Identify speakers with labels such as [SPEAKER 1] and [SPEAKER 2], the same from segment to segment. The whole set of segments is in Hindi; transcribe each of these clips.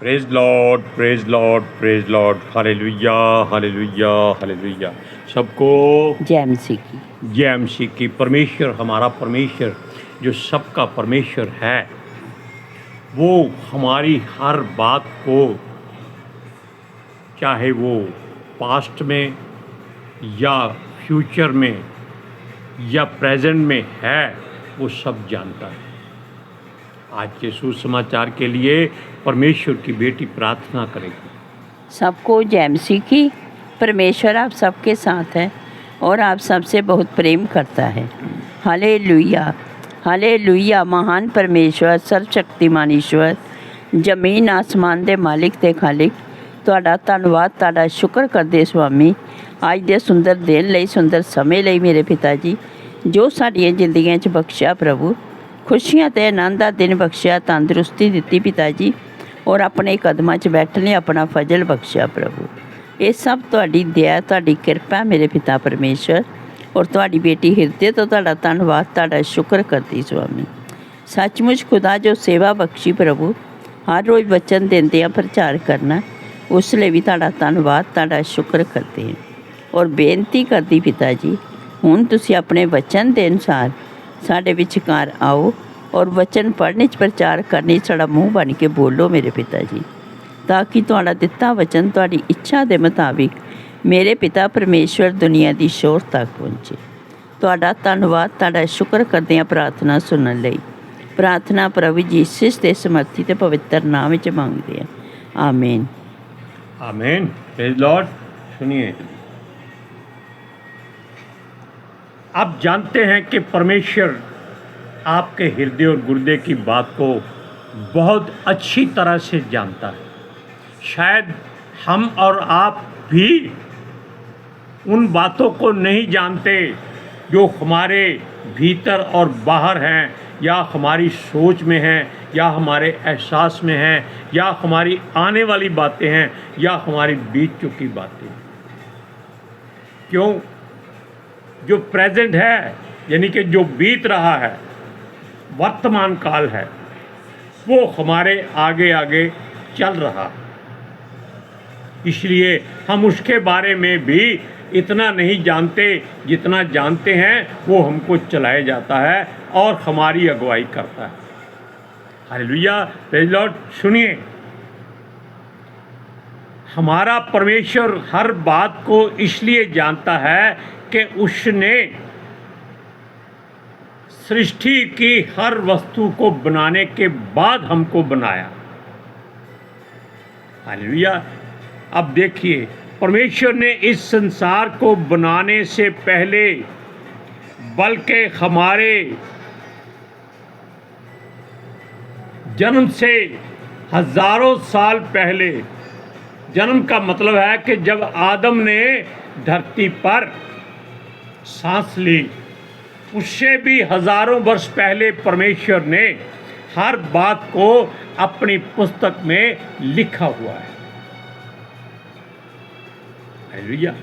[SPEAKER 1] Praise Lord, praise Lord, praise Lord. Hallelujah, hallelujah, hallelujah. सबको
[SPEAKER 2] जय मसीह की।
[SPEAKER 1] जय मसीह की। परमेश्वर, हमारा परमेश्वर जो सबका परमेश्वर है, वो हमारी हर बात को, चाहे वो पास्ट में या फ्यूचर में या प्रेजेंट में है, वो सब जानता है। आज के सुसमाचार के लिए परमेश्वर की बेटी प्रार्थना करेगी।
[SPEAKER 2] सबको जय मसीह की। परमेश्वर आप सबके साथ है और आप सबसे बहुत प्रेम करता है। Hallelujah, hallelujah. महान परमेश्वर, सर्वशक्तिमान ईश्वर, जमीन आसमान दे मालिक ते खालिक, ਤੁਹਾਡਾ ਧੰਨਵਾਦ, ਤੁਹਾਡਾ ਸ਼ੁਕਰ ਕਰਦੇ ਸੁਆਮੀ ਅੱਜ ਦੇ ਸੁੰਦਰ ਦਿਨ ਲਈ, ਸੁੰਦਰ ਸਮੇਂ ਲਈ ਮੇਰੇ ਪਿਤਾ ਜੀ, ਜੋ ਸਾਡੀਆਂ ਜ਼ਿੰਦਗੀਆਂ 'ਚ ਬਖਸ਼ਿਆ ਪ੍ਰਭੂ, ਖੁਸ਼ੀਆਂ ਤੇ ਆਨੰਦ ਦਾ ਦਿਨ ਬਖਸ਼ਿਆ, ਤੰਦਰੁਸਤੀ ਦਿੱਤੀ ਪਿਤਾ ਜੀ, ਔਰ ਆਪਣੇ ਕਦਮਾਂ 'ਚ ਬੈਠਣ ਲਈ ਆਪਣਾ ਫਜ਼ਲ ਬਖਸ਼ਿਆ ਪ੍ਰਭੂ। ਇਹ ਸਭ ਤੁਹਾਡੀ ਦਇਆ, ਤੁਹਾਡੀ ਕਿਰਪਾ ਮੇਰੇ ਪਿਤਾ ਪਰਮੇਸ਼ਰ, ਔਰ ਤੁਹਾਡੀ ਬੇਟੀ ਹਿਰਦੇ ਤੋਂ ਤੁਹਾਡਾ ਧੰਨਵਾਦ, ਤੁਹਾਡਾ ਸ਼ੁਕਰ ਕਰਦੀ ਸੁਆਮੀ। ਸੱਚਮੁੱਚ ਖੁਦਾ ਜੋ ਸੇਵਾ ਬਖਸ਼ੀ ਪ੍ਰਭੂ, ਹਰ ਰੋਜ਼ ਵਚਨ ਦਿੰਦੇ ਆ ਪ੍ਰਚਾਰ ਕਰਨਾ, ਉਸ ਲਈ ਵੀ ਤੁਹਾਡਾ ਧੰਨਵਾਦ, ਤੁਹਾਡਾ ਸ਼ੁਕਰ ਕਰਦੇ ਹਾਂ। ਔਰ ਬੇਨਤੀ ਕਰਦੀ ਪਿਤਾ ਜੀ, ਹੁਣ ਤੁਸੀਂ ਆਪਣੇ ਵਚਨ ਦੇ ਅਨੁਸਾਰ ਸਾਡੇ ਵਿਚਕਾਰ ਆਓ ਔਰ ਵਚਨ ਪੜ੍ਹਨੇ 'ਚ ਪ੍ਰਚਾਰ ਕਰਨੇ 'ਚ ਸਾਡਾ ਮੂੰਹ ਬਣ ਕੇ ਬੋਲੋ ਮੇਰੇ ਪਿਤਾ ਜੀ, ਤਾਂ ਕਿ ਤੁਹਾਡਾ ਦਿੱਤਾ ਵਚਨ ਤੁਹਾਡੀ ਇੱਛਾ ਦੇ ਮੁਤਾਬਿਕ ਮੇਰੇ ਪਿਤਾ ਪਰਮੇਸ਼ਵਰ ਦੁਨੀਆ ਦੀ ਸ਼ੋਰ ਤੱਕ ਪਹੁੰਚੇ। ਤੁਹਾਡਾ ਧੰਨਵਾਦ, ਤੁਹਾਡਾ ਸ਼ੁਕਰ ਕਰਦੇ ਹਾਂ ਪ੍ਰਾਰਥਨਾ ਸੁਣਨ ਲਈ। ਪ੍ਰਾਰਥਨਾ ਪ੍ਰਭੂ ਯੀਸ਼ੂ ਦੇ ਸਮਰਥੀ ਤੇ ਪਵਿੱਤਰ ਨਾਮ ਵਿੱਚ ਮੰਗਦੇ ਹਾਂ, ਆਮੀਨ।
[SPEAKER 1] आमीन। Praise Lord. सुनिए, आप जानते हैं कि परमेश्वर आपके हृदय और गुर्दे की बात को बहुत अच्छी तरह से जानता है। शायद हम और आप भी उन बातों को नहीं जानते जो हमारे भीतर और बाहर हैं, या हमारी सोच में हैं, या हमारे एहसास में हैं, या हमारी आने वाली बातें हैं, या हमारी बीत चुकी बातें। क्यों? जो प्रेजेंट है, यानी कि जो बीत रहा है, वर्तमान काल है, वो हमारे आगे आगे चल रहा है। इसलिए हम उसके बारे में भी इतना नहीं जानते, जितना जानते हैं वो हमको चलाया जाता है और हमारी अगुवाई करता है। Hallelujah, praise Lord. सुनिए, हमारा परमेश्वर हर बात को इसलिए जानता है कि उसने सृष्टि की हर वस्तु को बनाने के बाद हमको बनाया। हालेलुया। अब देखिए, परमेश्वर ने इस संसार को बनाने से पहले, बल्कि हमारे जन्म से हजारों साल पहले, जन्म का मतलब है कि जब आदम ने धरती पर सांस ली, उससे भी हजारों वर्ष पहले परमेश्वर ने हर बात को अपनी पुस्तक में लिखा हुआ है। हालेलुया।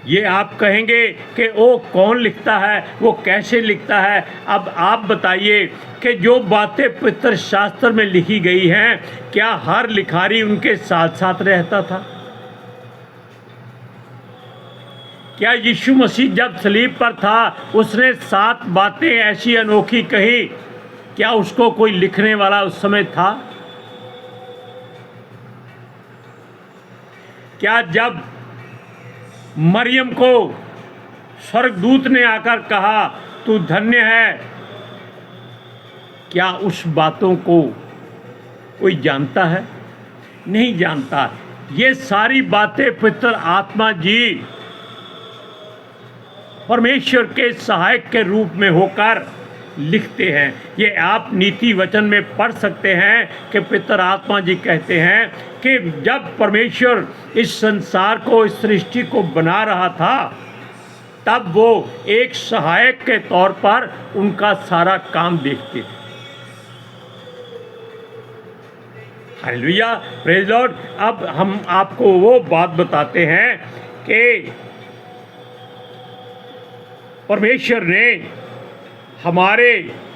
[SPEAKER 1] ये आप कहेंगे कि वो कौन लिखता है, वो कैसे लिखता है? अब आप बताइए कि जो बातें पवित्र शास्त्र में लिखी गई हैं, क्या हर लिखारी उनके साथ साथ रहता था? क्या यीशु मसीह जब सलीब पर था, उसने 7 बातें ऐसी अनोखी कही, क्या उसको कोई लिखने वाला उस समय था? क्या जब मरियम को स्वर्गदूत ने आकर कहा तू धन्य है, क्या उस बातों को कोई जानता है? नहीं जानता। ये सारी बातें पवित्र आत्मा जी परमेश्वर के सहायक के रूप में होकर लिखते हैं। ये आप नीति वचन में पढ़ सकते हैं कि पवित्र आत्मा जी कहते हैं कि जब परमेश्वर इस संसार को, इस सृष्टि को बना रहा था, तब वो एक सहायक के तौर पर उनका सारा काम देखते थे। Hallelujah, praise Lord. अब हम आपको वो बात बताते हैं कि परमेश्वर ने हमारे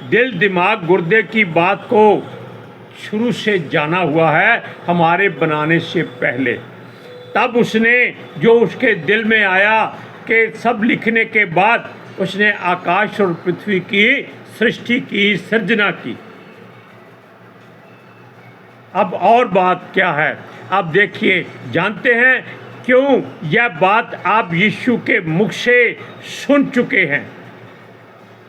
[SPEAKER 1] दिल, दिमाग, गुर्दे की बात को शुरू से जाना हुआ है, हमारे बनाने से पहले। तब उसने जो उसके दिल में आया कि सब लिखने के बाद उसने आकाश और पृथ्वी की सृष्टि की, सृजना की। अब और बात क्या है, अब देखिए, जानते हैं क्यों यह बात आप यीशु के मुख से सुन चुके हैं?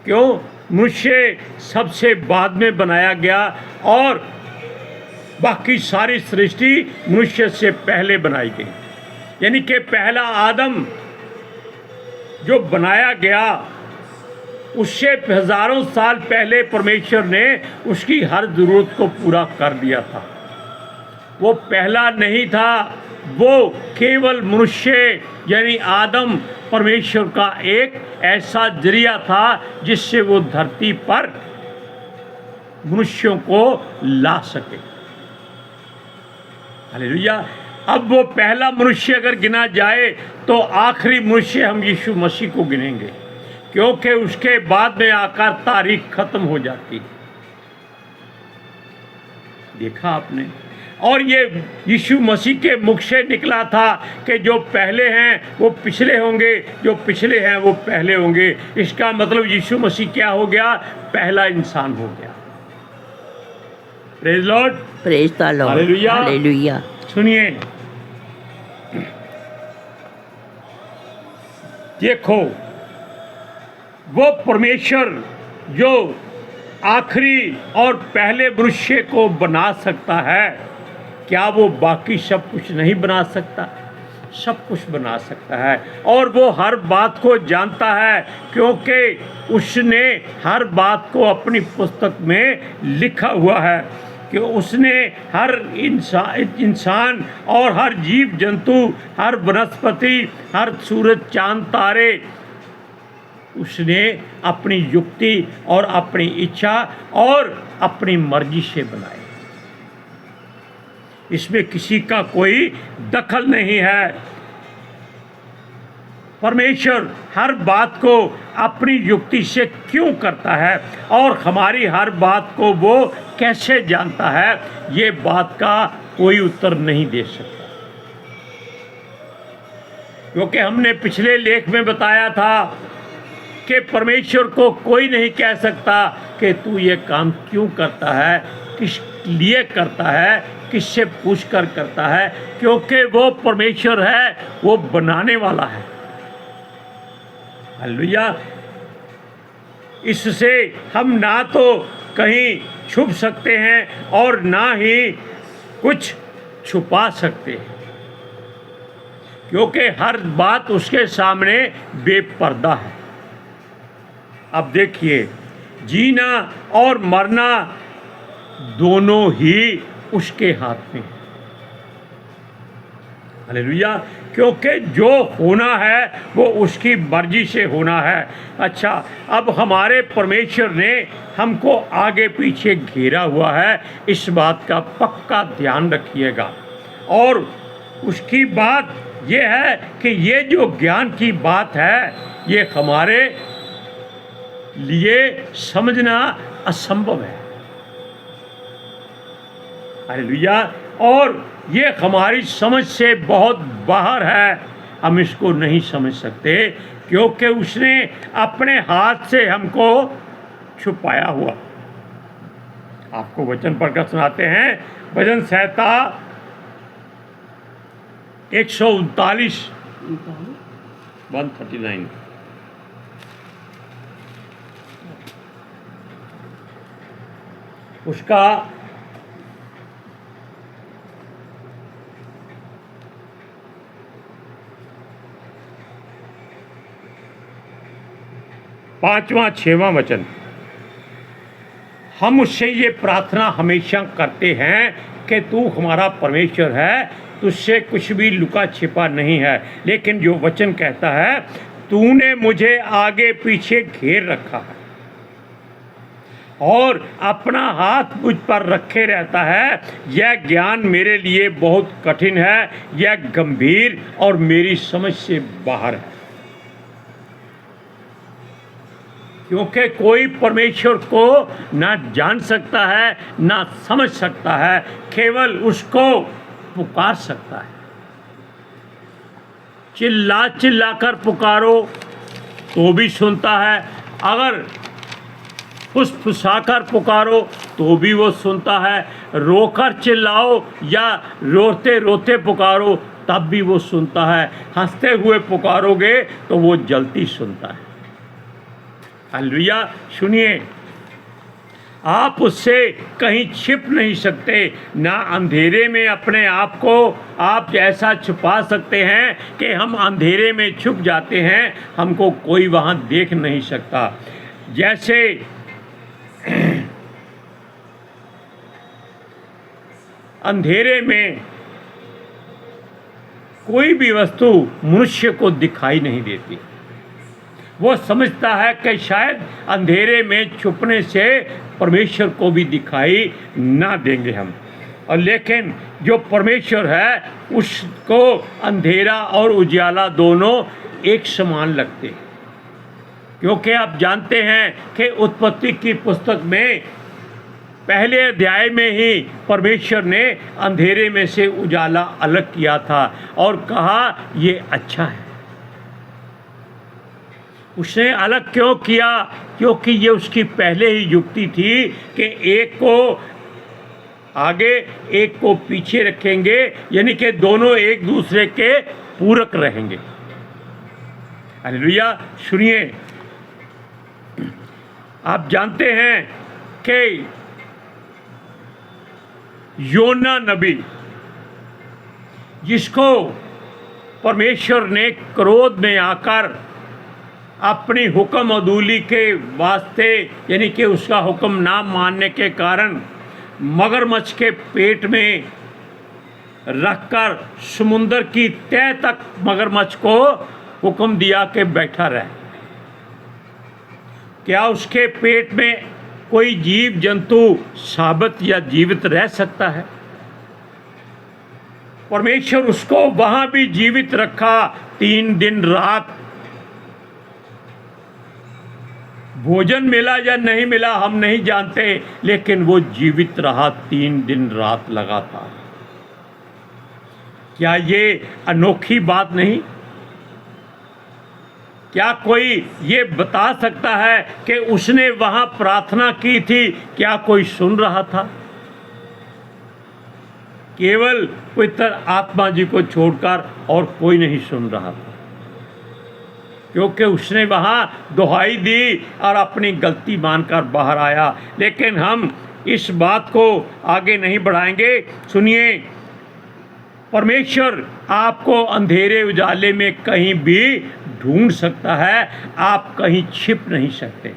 [SPEAKER 1] क्यों? मनुष्य सबसे बाद में बनाया गया और बाकी सारी सृष्टि मनुष्य से पहले बनाई गई। यानी कि पहला आदम जो बनाया गया, उससे हजारों साल पहले परमेश्वर ने उसकी हर जरूरत को पूरा कर दिया था। वो पहला नहीं था, वो केवल मनुष्य यानी आदम परमेश्वर का एक ऐसा जरिया था जिससे वो धरती पर मनुष्यों को ला सके। हालेलुया। अब वो पहला मनुष्य अगर गिना जाए तो आखिरी मनुष्य हम यीशु मसीह को गिनेंगे, क्योंकि उसके बाद में आकर तारीख खत्म हो जाती। देखा आपने? और ये यीशु मसीह के मुख से निकला था कि जो पहले हैं वो पिछले होंगे, जो पिछले हैं वो पहले होंगे। इसका मतलब यीशु मसीह क्या हो गया? पहला इंसान हो गया। Praise Lord,
[SPEAKER 2] praise the Lord,
[SPEAKER 1] hallelujah.
[SPEAKER 2] Hallelujah.
[SPEAKER 1] सुनिए, देखो, वो परमेश्वर जो आखिरी और पहले मनुष्य को बना सकता है, क्या वो बाकी सब कुछ नहीं बना सकता? सब कुछ बना सकता है। और वो हर बात को जानता है, क्योंकि उसने हर बात को अपनी पुस्तक में लिखा हुआ है कि उसने हर इंसान और हर जीव जंतु, हर वनस्पति, हर सूरज चांद तारे उसने अपनी युक्ति और अपनी इच्छा और अपनी मर्जी से बनाए। इसमें किसी का कोई दखल नहीं है। परमेश्वर हर बात को अपनी युक्ति से क्यों करता है और हमारी हर बात को वो कैसे जानता है, ये बात का कोई उत्तर नहीं दे सकता। क्योंकि हमने पिछले लेख में बताया था कि परमेश्वर को कोई नहीं कह सकता कि तू ये काम क्यों करता है, किस लिए करता है, किससे पूछ कर करता है, क्योंकि वो परमेश्वर है, वो बनाने वाला है। हालेलुया। इससे हम ना तो कहीं छुप सकते हैं और ना ही कुछ छुपा सकते हैं, क्योंकि हर बात उसके सामने बेपर्दा है। अब देखिए, जीना और मरना दोनों ही उसके हाथ में है। हालेलुया। क्योंकि जो होना है वो उसकी मर्जी से होना है। अच्छा, अब हमारे परमेश्वर ने हमको आगे पीछे घेरा हुआ है, इस बात का पक्का ध्यान रखिएगा। और उसकी बात ये है कि ये जो ज्ञान की बात है, ये हमारे लिए समझना असंभव है। हालेलुया। और ये हमारी समझ से बहुत बाहर है, हम इसको नहीं समझ सकते, क्योंकि उसने अपने हाथ से हमको छुपाया हुआ। आपको वचन पढ़कर सुनाते हैं, भजन संहिता 139 139। उसका 5वां 6वां वचन। हम उससे ये प्रार्थना हमेशा करते हैं कि तू हमारा परमेश्वर है, तुझसे कुछ भी लुका छिपा नहीं है। लेकिन जो वचन कहता है, तूने मुझे आगे पीछे घेर रखा है और अपना हाथ मुझ पर रखे रहता है। यह ज्ञान मेरे लिए बहुत कठिन है, यह गंभीर और मेरी समझ से बाहर है। क्योंकि कोई परमेश्वर को ना जान सकता है ना समझ सकता है, केवल उसको पुकार सकता है। चिल्ला चिल्ला कर पुकारो तो भी सुनता है, अगर फुसफुसाकर पुकारो तो भी वो सुनता है, रोकर चिल्लाओ या रोते रोते पुकारो तब भी वो सुनता है, हंसते हुए पुकारोगे तो वो जल्दी सुनता है। हालेलुया। सुनिए, आप उससे कहीं छिप नहीं सकते, ना अंधेरे में अपने आप को आप ऐसा छुपा सकते हैं कि हम अंधेरे में छुप जाते हैं, हमको कोई वहाँ देख नहीं सकता। जैसे अंधेरे में कोई भी वस्तु मनुष्य को दिखाई नहीं देती, वो समझता है कि शायद अंधेरे में छुपने से परमेश्वर को भी दिखाई ना देंगे हम, और लेकिन जो परमेश्वर है उसको अंधेरा और उजाला दोनों एक समान लगते हैं। क्योंकि आप जानते हैं कि उत्पत्ति की पुस्तक में पहले अध्याय में ही परमेश्वर ने अंधेरे में से उजाला अलग किया था और कहा ये अच्छा है। उसने अलग क्यों किया? क्योंकि ये उसकी पहले ही युक्ति थी कि एक को आगे एक को पीछे रखेंगे, यानी कि दोनों एक दूसरे के पूरक रहेंगे। हालेलुया। सुनिए, आप जानते हैं कि योना नबी, जिसको परमेश्वर ने क्रोध में आकर अपनी हुक्म अदूली के वास्ते, यानी कि उसका हुक्म ना मानने के कारण मगरमच्छ के पेट में रखकर समुंदर की तह तक मगरमच्छ को हुक्म दिया कि बैठा रहे। क्या उसके पेट में कोई जीव जंतु साबित या जीवित रह सकता है? परमेश्वर उसको वहां भी जीवित रखा 3 दिन रात। भोजन मिला या नहीं मिला हम नहीं जानते, लेकिन वो जीवित रहा 3 दिन रात लगातार। क्या ये अनोखी बात नहीं? क्या कोई ये बता सकता है कि उसने वहां प्रार्थना की थी, क्या कोई सुन रहा था? केवल पवित्र आत्मा जी को छोड़कर और कोई नहीं सुन रहा था, क्योंकि उसने वहां दुहाई दी और अपनी गलती मानकर बाहर आया। लेकिन हम इस बात को आगे नहीं बढ़ाएंगे। सुनिए, परमेश्वर आपको अंधेरे उजाले में कहीं भी ढूंढ सकता है, आप कहीं छिप नहीं सकते।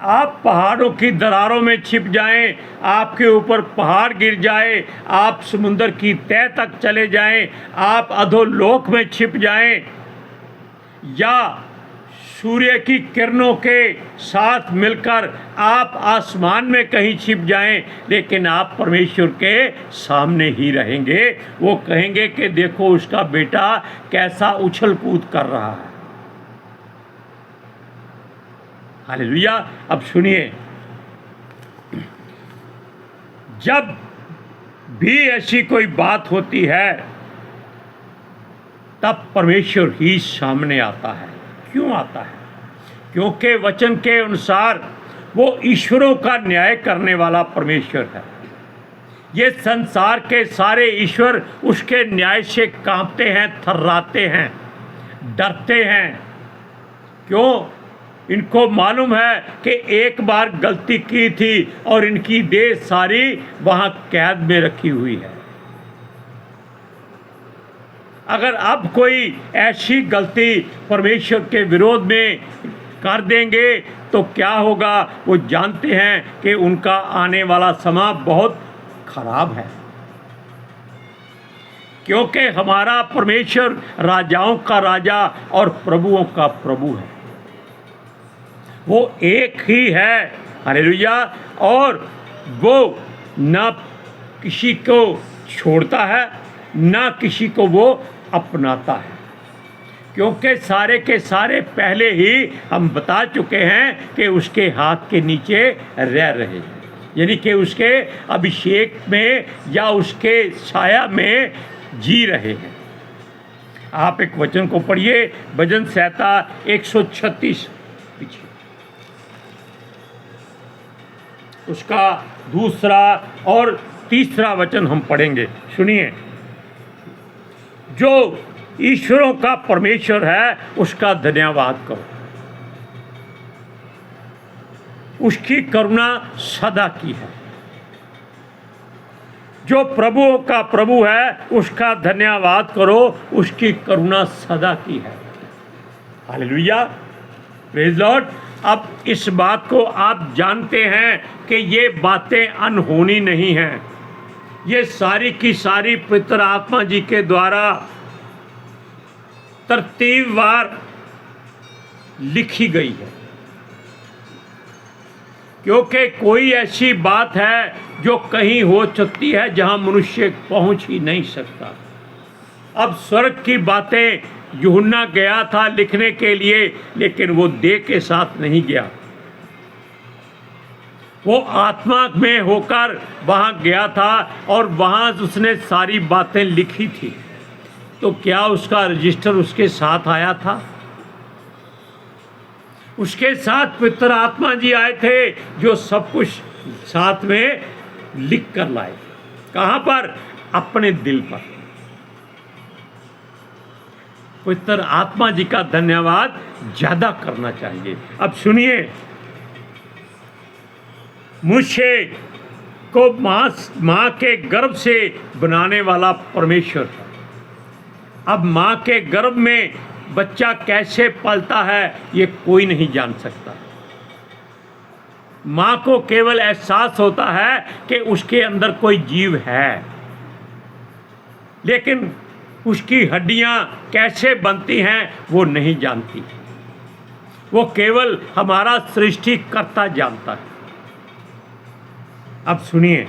[SPEAKER 1] आप पहाड़ों की दरारों में छिप जाएं, आपके ऊपर पहाड़ गिर जाए, आप समुंदर की तह तक चले जाएं, आप अधोलोक में छिप जाएं, या सूर्य की किरणों के साथ मिलकर आप आसमान में कहीं छिप जाएं, लेकिन आप परमेश्वर के सामने ही रहेंगे। वो कहेंगे कि देखो उसका बेटा कैसा उछल कूद कर रहा है। हालेलुया। अब सुनिए, जब भी ऐसी कोई बात होती है तब परमेश्वर ही सामने आता है। क्यों आता है? क्योंकि वचन के अनुसार वो ईश्वरों का न्याय करने वाला परमेश्वर है। ये संसार के सारे ईश्वर उसके न्याय से कांपते हैं, थर्राते हैं, डरते हैं। क्यों? इनको मालूम है कि एक बार गलती की थी और इनकी देह सारी वहाँ कैद में रखी हुई है। अगर अब कोई ऐसी गलती परमेश्वर के विरोध में कर देंगे तो क्या होगा? वो जानते हैं कि उनका आने वाला समय बहुत खराब है, क्योंकि हमारा परमेश्वर राजाओं का राजा और प्रभुओं का प्रभु है। वो एक ही है। हालेलुया। और वो ना किसी को छोड़ता है, ना किसी को वो अपनाता है। क्योंकि सारे के सारे पहले ही हम बता चुके हैं कि उसके हाथ के नीचे रह रहे, यानी कि उसके अभिषेक में या उसके छाया में जी रहे हैं। आप एक वचन को पढ़िए, भजन संहिता 136 पीछे, उसका दूसरा और तीसरा वचन हम पढ़ेंगे। सुनिए, जो ईश्वरों का परमेश्वर है उसका धन्यवाद करो, उसकी करुणा सदा की है। जो प्रभुओं का प्रभु है उसका धन्यवाद करो, उसकी करुणा सदा की है। Hallelujah, praise Lord. अब इस बात को आप जानते हैं कि ये बातें अनहोनी नहीं हैं, ये सारी की सारी पवित्र आत्मा जी के द्वारा तरतीबवार लिखी गई है, क्योंकि कोई ऐसी बात है जो कहीं हो सकती है जहां मनुष्य पहुंच ही नहीं सकता। अब स्वर्ग की बातें यूहन्ना गया था लिखने के लिए, लेकिन वो देह के साथ नहीं गया, वो आत्मा में होकर वहां गया था और वहां उसने सारी बातें लिखी थी। तो क्या उसका रजिस्टर उसके साथ आया था? उसके साथ पवित्र आत्मा जी आए थे जो सब कुछ साथ में लिख कर लाए। कहां पर? अपने दिल पर। पवित्र आत्मा जी का धन्यवाद ज्यादा करना चाहिए। अब सुनिए, मनुष्य को मां के गर्भ से बनाने वाला परमेश्वर है। अब मां के गर्भ में बच्चा कैसे पलता है ये कोई नहीं जान सकता। मां को केवल एहसास होता है कि उसके अंदर कोई जीव है, लेकिन उसकी हड्डियां कैसे बनती हैं वो नहीं जानती। वो केवल हमारा सृष्टिकर्ता जानता है। अब सुनिए,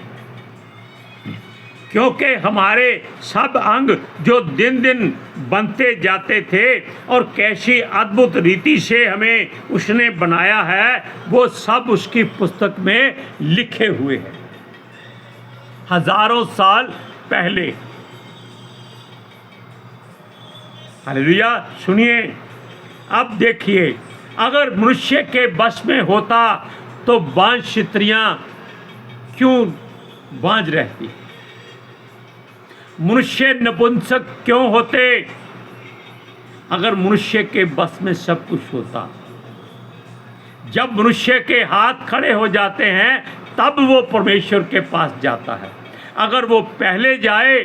[SPEAKER 1] क्योंकि हमारे सब अंग जो दिन दिन बनते जाते थे और कैसी अद्भुत रीति से हमें उसने बनाया है, वो सब उसकी पुस्तक में लिखे हुए हैं हजारों साल पहले। हालेलुया। सुनिए, अब देखिए, अगर मनुष्य के बस में होता तो बांझ स्त्रियां क्यों बांझ रहती? मनुष्य नपुंसक क्यों होते? अगर मनुष्य के बस में सब कुछ होता। जब मनुष्य के हाथ खड़े हो जाते हैं तब वो परमेश्वर के पास जाता है। अगर वो पहले जाए,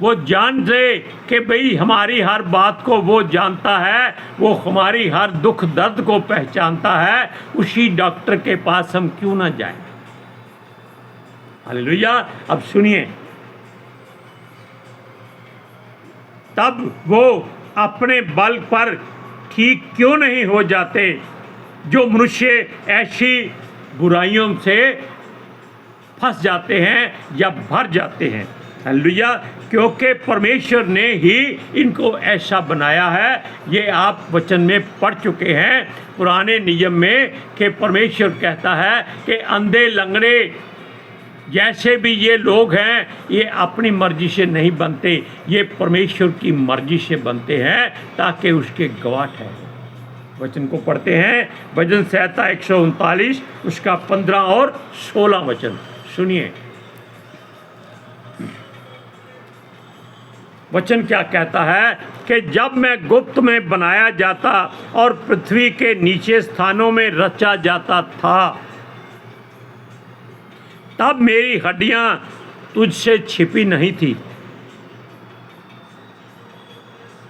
[SPEAKER 1] वो जान ले कि भाई हमारी हर बात को वो जानता है, वो हमारी हर दुख दर्द को पहचानता है, उसी डॉक्टर के पास हम क्यों ना जाएं? हालेलुया। अब सुनिए, तब वो अपने बल पर ठीक क्यों नहीं हो जाते जो मनुष्य ऐसी बुराइयों से फंस जाते हैं या भर जाते हैं? हालेलुया। क्योंकि परमेश्वर ने ही इनको ऐसा बनाया है। ये आप वचन में पढ़ चुके हैं पुराने नियम में कि परमेश्वर कहता है कि अंधे लंगड़े जैसे भी ये लोग हैं, ये अपनी मर्जी से नहीं बनते, ये परमेश्वर की मर्जी से बनते हैं ताकि उसके गवाह ठहरे। वचन को पढ़ते हैं, भजन संहिता 139 उसका 15 और 16 वचन सुनिए। वचन क्या कहता है कि जब मैं गुप्त में बनाया जाता और पृथ्वी के नीचे स्थानों में रचा जाता था, तब मेरी हड्डियां तुझसे छिपी नहीं थी।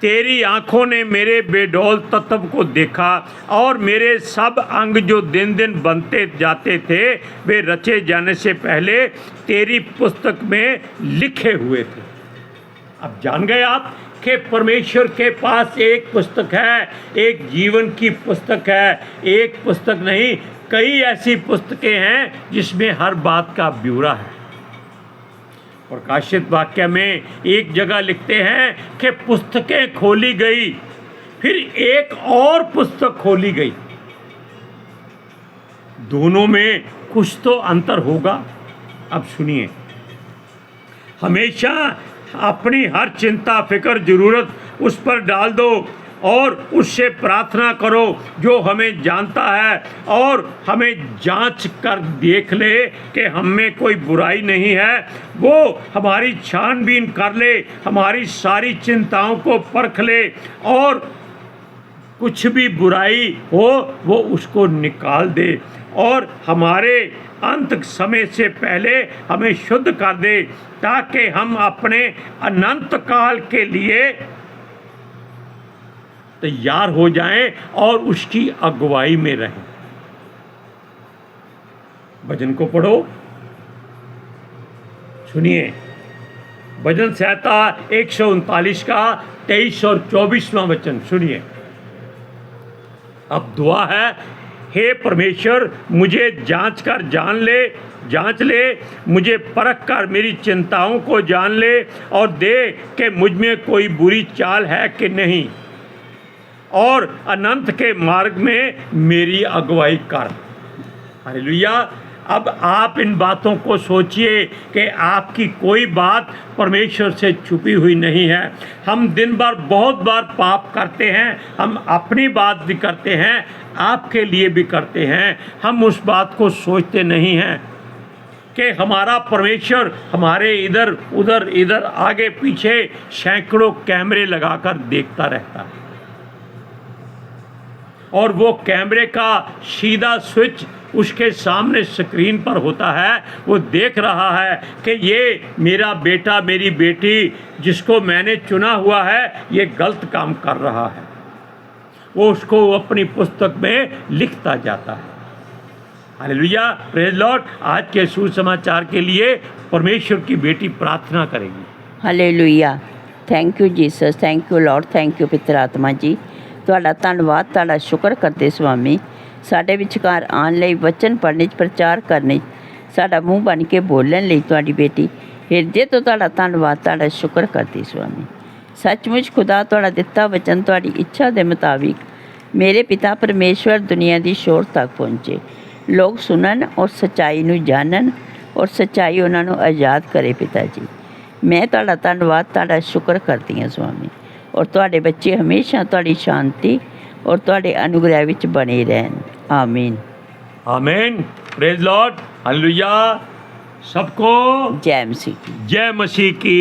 [SPEAKER 1] तेरी आंखों ने मेरे बेडौल तत्व को देखा और मेरे सब अंग जो दिन दिन बनते जाते थे वे रचे जाने से पहले तेरी पुस्तक में लिखे हुए थे। अब जान गए आप कि परमेश्वर के पास एक पुस्तक है, एक जीवन की पुस्तक है। एक पुस्तक नहीं, कई ऐसी पुस्तकें हैं जिसमें हर बात का ब्यौरा है। प्रकाशित वाक्य में एक जगह लिखते हैं कि पुस्तकें खोली गई, फिर एक और पुस्तक खोली गई। दोनों में कुछ तो अंतर होगा। अब सुनिए, हमेशा अपनी हर चिंता फिक्र जरूरत उस पर डाल दो और उससे प्रार्थना करो जो हमें जानता है और हमें जांच कर देख ले कि हम में कोई बुराई नहीं है। वो हमारी छानबीन कर ले, हमारी सारी चिंताओं को परख ले और कुछ भी बुराई हो वो उसको निकाल दे और हमारे अंत समय से पहले हमें शुद्ध कर दे, ताकि हम अपने अनंत काल के लिए तैयार हो जाएं और उसकी अगुवाई में रहें। भजन को पढ़ो, सुनिए, भजन संहिता 139 का 23 और 24वां वचन सुनिए। अब दुआ है, हे परमेश्वर मुझे जांच ले, मुझे परख कर मेरी चिंताओं को जान ले और दे कि मुझ में कोई बुरी चाल है कि नहीं, और अनंत के मार्ग में मेरी अगुवाई कर। हालेलुया। अब आप इन बातों को सोचिए कि आपकी कोई बात परमेश्वर से छुपी हुई नहीं है। हम दिन भर बहुत बार पाप करते हैं, हम अपनी बात भी करते हैं, आपके लिए भी करते हैं। हम उस बात को सोचते नहीं हैं कि हमारा परमेश्वर हमारे इधर आगे पीछे सैकड़ों कैमरे लगाकर देखता रहता है और वो कैमरे का सीधा स्विच उसके सामने स्क्रीन पर होता है। वो देख रहा है कि ये मेरा बेटा मेरी बेटी जिसको मैंने चुना हुआ है ये गलत काम कर रहा है। वो उसको अपनी पुस्तक में लिखता जाता है। Hallelujah, praise Lord. आज के सुसमाचार के लिए परमेश्वर की बेटी प्रार्थना करेगी।
[SPEAKER 2] Hallelujah. Thank you Jesus, thank you Lord, thank you पितर आत्मा जी। ਤੁਹਾਡਾ ਧੰਨਵਾਦ, ਤੁਹਾਡਾ ਸ਼ੁਕਰ ਕਰਦੇ ਸੁਆਮੀ, ਸਾਡੇ ਵਿਚਕਾਰ ਆਉਣ ਲਈ, ਵਚਨ ਪੜ੍ਹਨ 'ਚ, ਪ੍ਰਚਾਰ ਕਰਨ 'ਚ, ਸਾਡਾ ਮੂੰਹ ਬਣ ਕੇ ਬੋਲਣ ਲਈ ਤੁਹਾਡੀ ਬੇਟੀ ਹਿਰਦੇ ਤੋਂ ਤੁਹਾਡਾ ਧੰਨਵਾਦ, ਤੁਹਾਡਾ ਸ਼ੁਕਰ ਕਰਦੀ ਸੁਆਮੀ। ਸੱਚਮੁੱਚ ਖੁਦਾ ਤੁਹਾਡਾ ਦਿੱਤਾ ਵਚਨ ਤੁਹਾਡੀ ਇੱਛਾ ਦੇ ਮੁਤਾबिक ਮੇਰੇ ਪਿਤਾ ਪਰਮੇਸ਼ਵਰ ਦੁਨੀਆ ਦੀ ਸ਼ੋਰ ਤੱਕ ਪਹੁੰਚੇ, ਲੋਕ ਸੁਣਨ ਔਰ ਸੱਚਾਈ ਨੂੰ ਜਾਣਨ ਔਰ ਸੱਚਾਈ ਉਹਨਾਂ ਨੂੰ ਆਜ਼ਾਦ ਕਰੇ। ਪਿਤਾ ਜੀ ਮੈਂ ਤੁਹਾਡਾ ਧੰਨਵਾਦ, ਤੁਹਾਡਾ ਸ਼ੁਕਰ ਕਰਦੀ ਹਾਂ ਸੁਆਮੀ, और तुहाडे बच्चे हमेशा तुहाडी शांति और तुहाडे अनुग्रह विच बने रहन। आमीन
[SPEAKER 1] आमीन। Praise Lord. हालेलुया। सबको
[SPEAKER 2] जय मसीह की।
[SPEAKER 1] जय मसीह की।